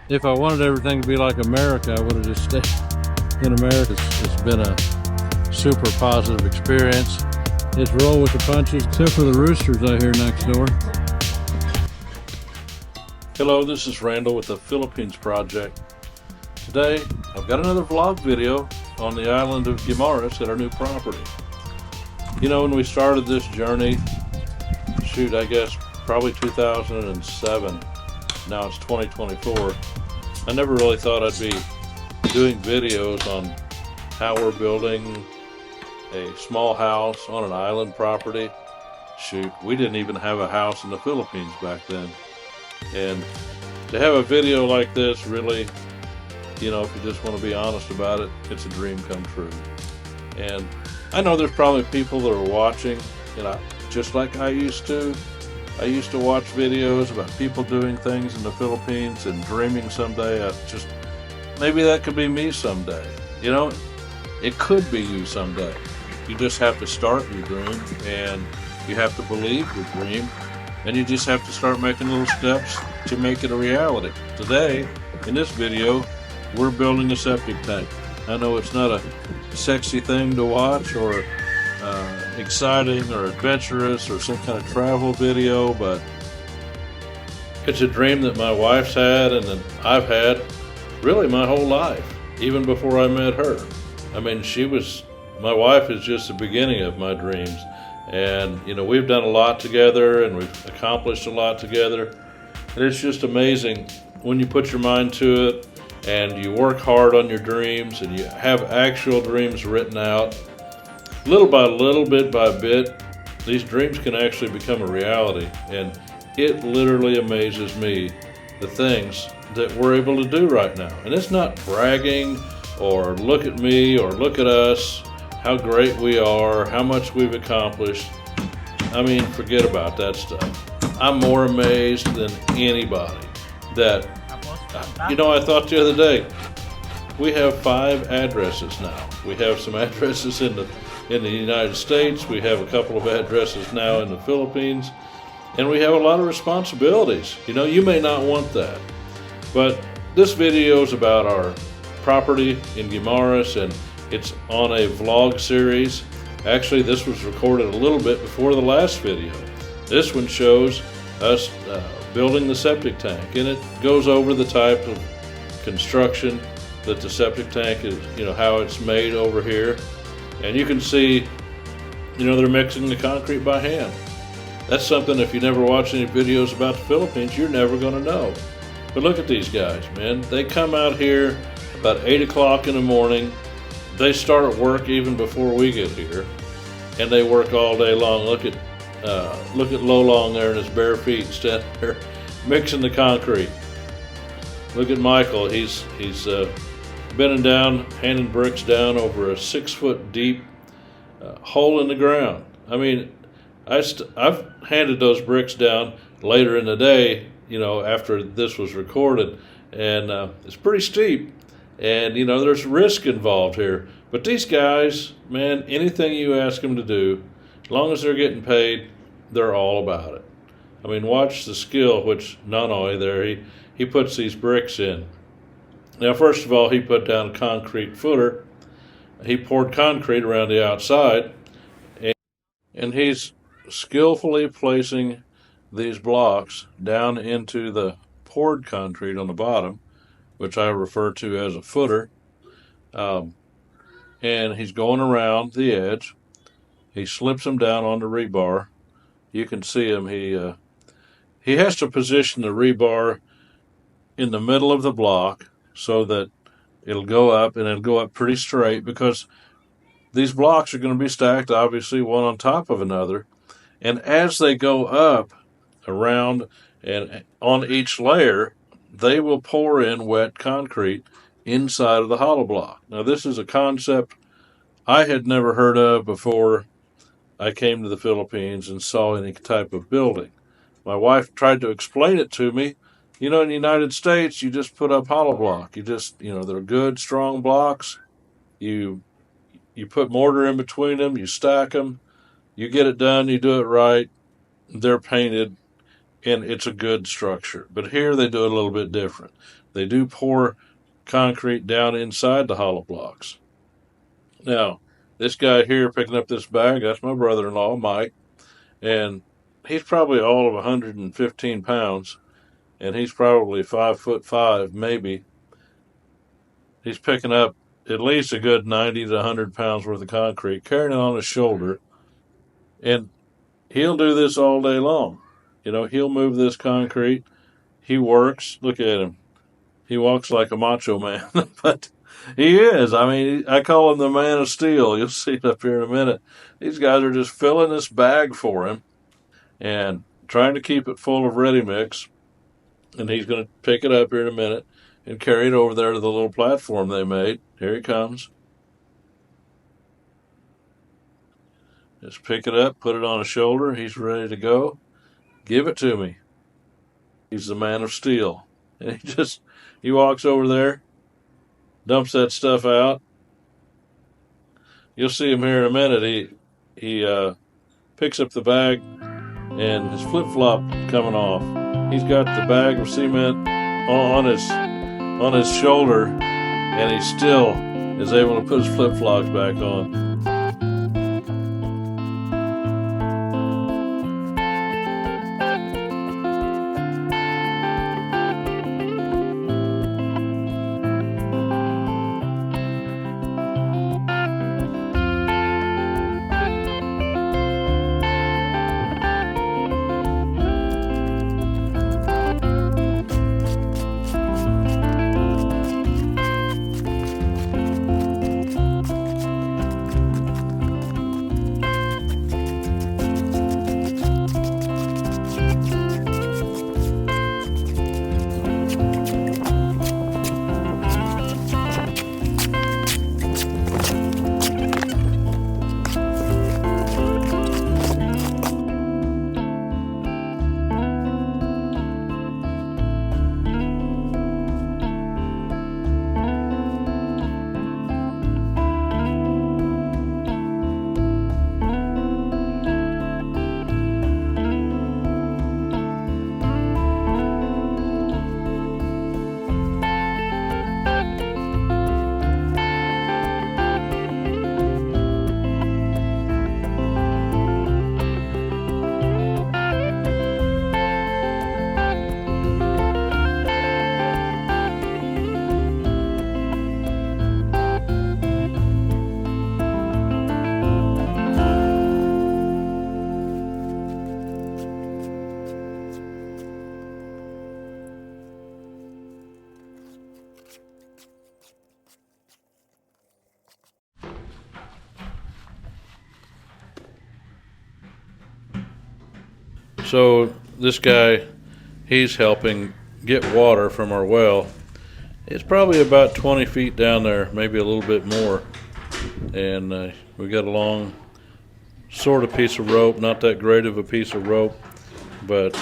If I wanted everything to be like America, I would have just stayed in America. It's been a super positive experience. It's roll with the punches, except for the roosters I hear next door. Hello, this is Randall with the Philippines Project. Today, I've got another vlog video on the island of Guimaras at our new property. You know, when we started this journey, I guess probably 2007, now it's 2024, I never really thought I'd be doing videos on how we're building a small house on an island property. We didn't even have a house in the Philippines back then. And to have a video like this, really, you know, if you just want to be honest about it, it's a dream come true. And I know there's probably people that are watching, you know, just like I used to. I used to watch videos about people doing things in the Philippines and dreaming someday, maybe that could be me someday. You know, it could be you someday. You just have to start your dream, and you have to believe your dream, and you just have to start making little steps to make it a reality. Today, in this video, we're building a septic tank. I know it's not a sexy thing to watch or exciting or adventurous or some kind of travel video, but it's a dream that my wife's had and that I've had really my whole life, even before I met her. I mean, my wife is just the beginning of my dreams. And, you know, we've done a lot together and we've accomplished a lot together. And it's just amazing when you put your mind to it and you work hard on your dreams and you have actual dreams written out. Little by little, bit by bit, these dreams can actually become a reality. And it literally amazes me, the things that we're able to do right now. And it's not bragging or look at me or look at us, how great we are, how much we've accomplished. I mean, forget about that stuff. I'm more amazed than anybody that, you know, I thought the other day, we have 5 addresses now. We have some addresses in the United States. We have a couple of addresses now in the Philippines. And we have a lot of responsibilities. You know, you may not want that. But this video is about our property in Guimaras, and it's on a vlog series. Actually, this was recorded a little bit before the last video. This one shows us building the septic tank, and it goes over the type of construction that the septic tank is, you know, how it's made over here. And you can see, you know, they're mixing the concrete by hand. That's something, if you never watch any videos about the Philippines, you're never going to know. But look at these guys, man. They come out here about 8 o'clock in the morning. They start work even before we get here, and they work all day long. Look at Lolong there in his bare feet standing there mixing the concrete. Look at Michael. He's bending down, handing bricks down over a 6-foot deep hole in the ground. I mean, I've handed those bricks down later in the day, you know, after this was recorded, and it's pretty steep. And, you know, there's risk involved here. But these guys, man, anything you ask them to do, as long as they're getting paid, they're all about it. I mean, watch the skill, which Nanoy there, he puts these bricks in. Now, first of all, he put down a concrete footer. He poured concrete around the outside, and he's skillfully placing these blocks down into the poured concrete on the bottom, which I refer to as a footer. And he's going around the edge. He slips them down on the rebar. You can see him. He has to position the rebar in the middle of the block so that it'll go up, and it'll go up pretty straight, because these blocks are going to be stacked, obviously, one on top of another. And as they go up around and on each layer, they will pour in wet concrete inside of the hollow block. Now, this is a concept I had never heard of before I came to the Philippines and saw any type of building. My wife tried to explain it to me. You know, in the United States, you just put up hollow block. You know, they're good, strong blocks. You put mortar in between them, you stack them, you get it done, you do it right, they're painted, and it's a good structure. But here they do it a little bit different. They do pour concrete down inside the hollow blocks. Now, this guy here picking up this bag, that's my brother-in-law, Mike, and he's probably all of 115 pounds, and he's probably 5'5", maybe. He's picking up at least a good 90 to 100 pounds worth of concrete, carrying it on his shoulder, and he'll do this all day long. You know, he'll move this concrete. He works. Look at him. He walks like a macho man, but he is. I mean, I call him the man of steel. You'll see it up here in a minute. These guys are just filling this bag for him and trying to keep it full of ready mix. And he's going to pick it up here in a minute and carry it over there to the little platform they made. Here he comes. Just pick it up, put it on his shoulder. He's ready to go. Give it to me. He's the man of steel. And he walks over there, dumps that stuff out. You'll see him here in a minute. He picks up the bag, and his flip-flop coming off. He's got the bag of cement on his shoulder, and he still is able to put his flip-flops back on. So this guy, he's helping get water from our well. It's probably about 20 feet down there, maybe a little bit more. And we got a long sort of piece of rope, not that great of a piece of rope, but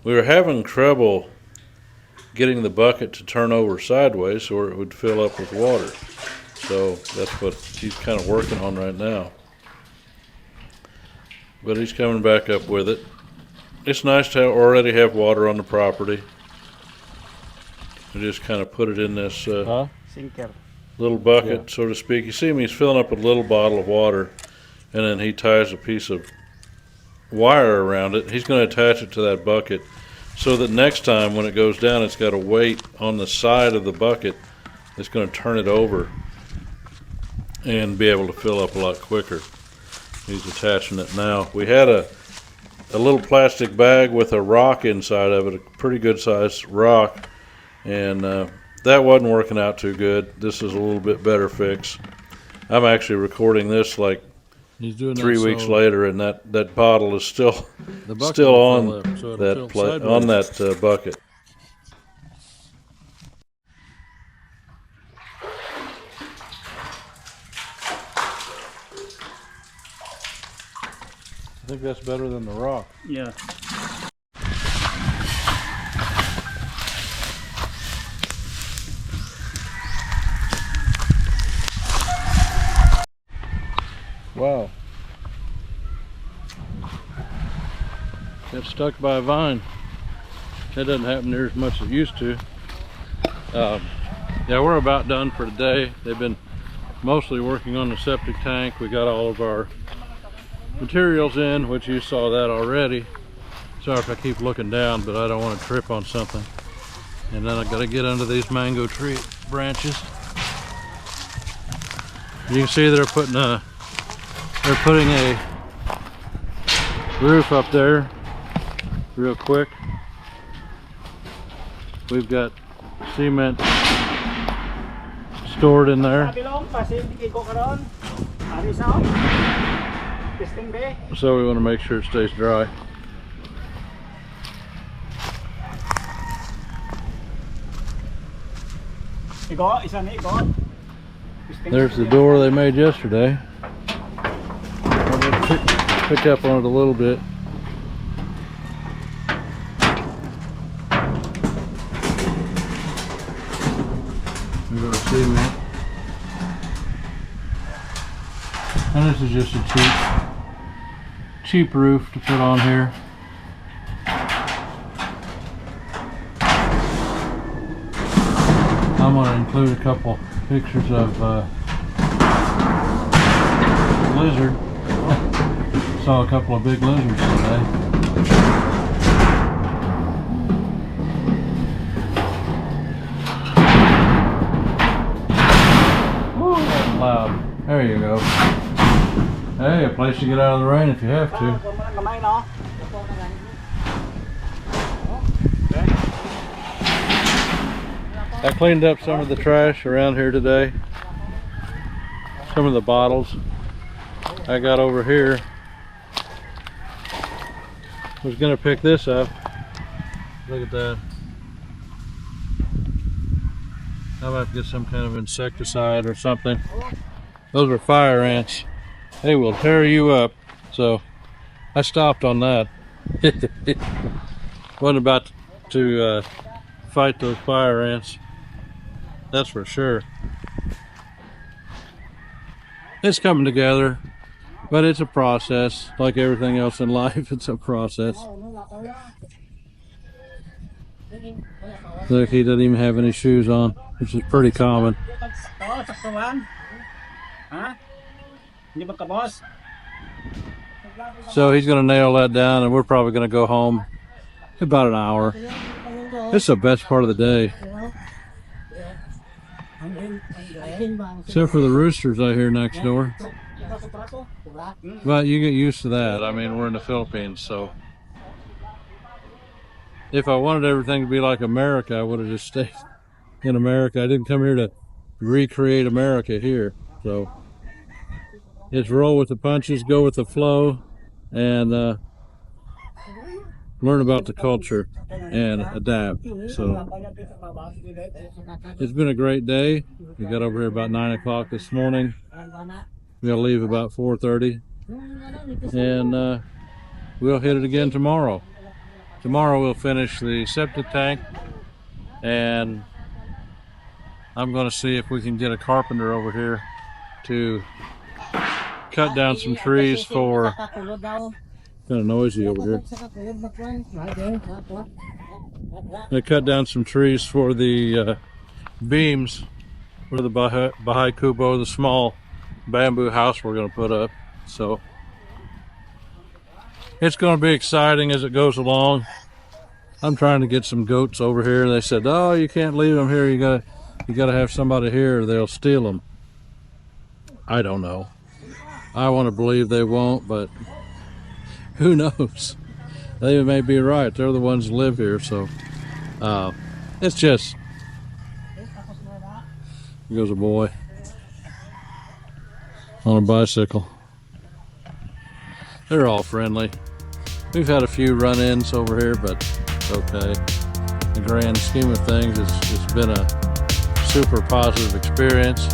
we were having trouble getting the bucket to turn over sideways or it would fill up with water. So that's what he's kind of working on right now. But he's coming back up with it. It's nice to already have water on the property. We just kind of put it in this little bucket, so to speak. You see him, he's filling up a little bottle of water, and then he ties a piece of wire around it. He's going to attach it to that bucket so that next time when it goes down, it's got a weight on the side of the bucket that's going to turn it over and be able to fill up a lot quicker. He's attaching it now. We had a little plastic bag with a rock inside of it, a pretty good sized rock, and that wasn't working out too good. This is a little bit better fix. I'm actually recording this like 3 weeks later, and that bottle is still on that bucket. I think that's better than the rock. Yeah. Wow. That's stuck by a vine. That doesn't happen near as much as it used to. Yeah, we're about done for today. They've been mostly working on the septic tank. We got all of our materials in, which you saw that already. Sorry if I keep looking down, but I don't want to trip on something. And then I got to get under these mango tree branches. You can see they're putting a roof up there real quick. We've got cement stored in there. So we want to make sure it stays dry. There's the door they made yesterday. I'm gonna pick up on it a little bit. We're going to cement. And this is just a cheap roof to put on here. I'm going to include a couple pictures of lizard. Saw a couple of big lizards today. Woo, that's loud. There you go. Hey, a place to get out of the rain if you have to. I cleaned up some of the trash around here today. Some of the bottles I got over here. I was gonna pick this up. Look at that. I might get some kind of insecticide or something. Those are fire ants. They will tear you up. So I stopped on that. Wasn't about to fight those fire ants. That's for sure. It's coming together, but it's a process. Like everything else in life, it's a process. Look, he doesn't even have any shoes on, which is pretty common. So he's going to nail that down, and we're probably going to go home in about an hour. It's the best part of the day. Except for the roosters I hear next door. But you get used to that. I mean, we're in the Philippines, so if I wanted everything to be like America, I would have just stayed in America. I didn't come here to recreate America here. So it's roll with the punches, go with the flow, and learn about the culture and adapt. So it's been a great day. We got over here about 9 o'clock this morning. We'll leave about 4:30, and we'll hit it again tomorrow. Tomorrow we'll finish the septic tank, and I'm going to see if we can get a carpenter over here to cut down some trees for... Kind of noisy over here. They cut down some trees for the beams for the Bahay Kubo, the small bamboo house we're going to put up. So it's going to be exciting as it goes along. I'm trying to get some goats over here. They said, "Oh, you can't leave them here. You gotta have somebody here, or they'll steal them." I don't know. I want to believe they won't, but who knows? They may be right. They're the ones that live here, so it's just... Here goes a boy on a bicycle. They're all friendly. We've had a few run-ins over here, but it's okay. In the grand scheme of things, it's been a super positive experience.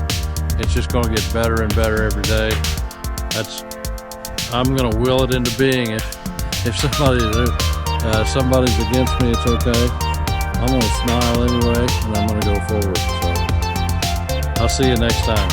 It's just going to get better and better every day. I'm going to will it into being. If somebody's against me, it's okay. I'm going to smile anyway, and I'm going to go forward. So I'll see you next time.